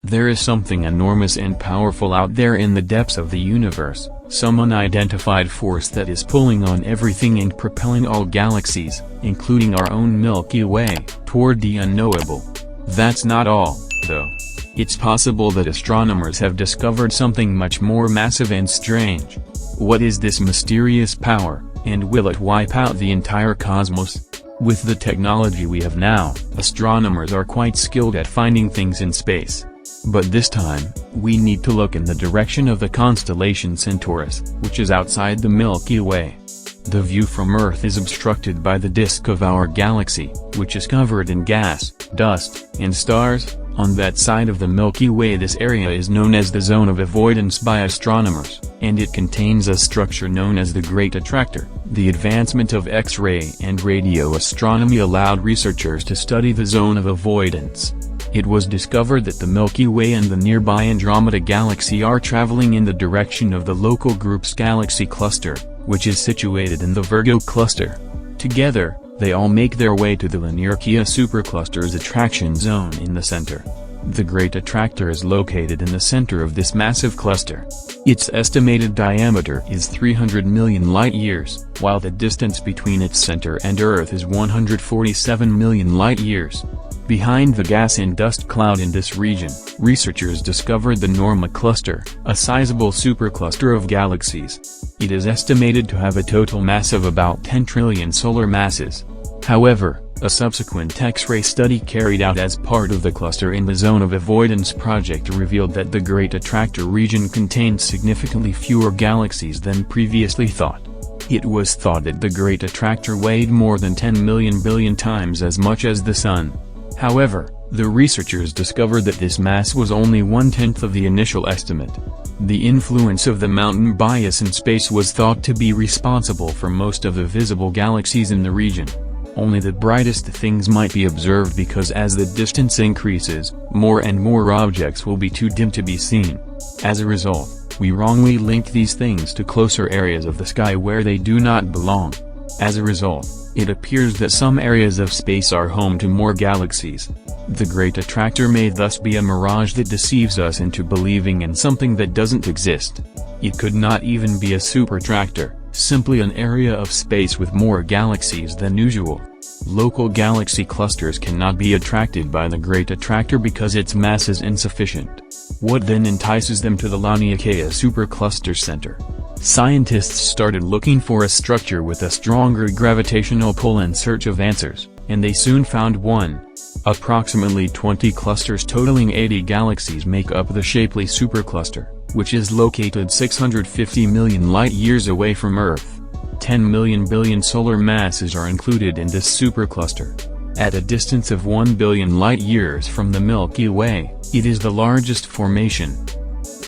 There is something enormous and powerful out there in the depths of the universe, some unidentified force that is pulling on everything and propelling all galaxies, including our own Milky Way, toward the unknowable. That's not all, though. It's possible that astronomers have discovered something much more massive and strange. What is this mysterious power, and will it wipe out the entire cosmos? With the technology we have now, astronomers are quite skilled at finding things in space. But this time, we need to look in the direction of the constellation Centaurus, which is outside the Milky Way. The view from Earth is obstructed by the disk of our galaxy, which is covered in gas, dust, and stars. On that side of the Milky Way, this area is known as the zone of avoidance by astronomers, and it contains a structure known as the Great Attractor. The advancement of X-ray and radio astronomy allowed researchers to study the zone of avoidance. It was discovered that the Milky Way and the nearby Andromeda Galaxy are traveling in the direction of the local group's galaxy cluster, which is situated in the Virgo cluster. Together, they all make their way to the Linearchia supercluster's attraction zone in the center. The Great Attractor is located in the center of this massive cluster. Its estimated diameter is 300 million light-years, while the distance between its center and Earth is 147 million light-years. Behind the gas and dust cloud in this region, researchers discovered the Norma cluster, a sizable supercluster of galaxies. It is estimated to have a total mass of about 10 trillion solar masses. However, a subsequent X-ray study carried out as part of the Cluster in the Zone of Avoidance project revealed that the Great Attractor region contained significantly fewer galaxies than previously thought. It was thought that the Great Attractor weighed more than 10 million billion times as much as the Sun. However, the researchers discovered that this mass was only 1/10 of the initial estimate. The influence of the mountain bias in space was thought to be responsible for most of the visible galaxies in the region. Only the brightest things might be observed because as the distance increases, more and more objects will be too dim to be seen. As a result, we wrongly link these things to closer areas of the sky where they do not belong. As a result, it appears that some areas of space are home to more galaxies. The Great Attractor may thus be a mirage that deceives us into believing in something that doesn't exist. It could not even be a superattractor, simply an area of space with more galaxies than usual. Local galaxy clusters cannot be attracted by the Great Attractor because its mass is insufficient. What then entices them to the Laniakea supercluster center? Scientists started looking for a structure with a stronger gravitational pull in search of answers, and they soon found one. Approximately 20 clusters totaling 80 galaxies make up the Shapley supercluster, which is located 650 million light-years away from Earth. 10 million billion solar masses are included in this supercluster. At a distance of 1 billion light-years from the Milky Way, it is the largest formation,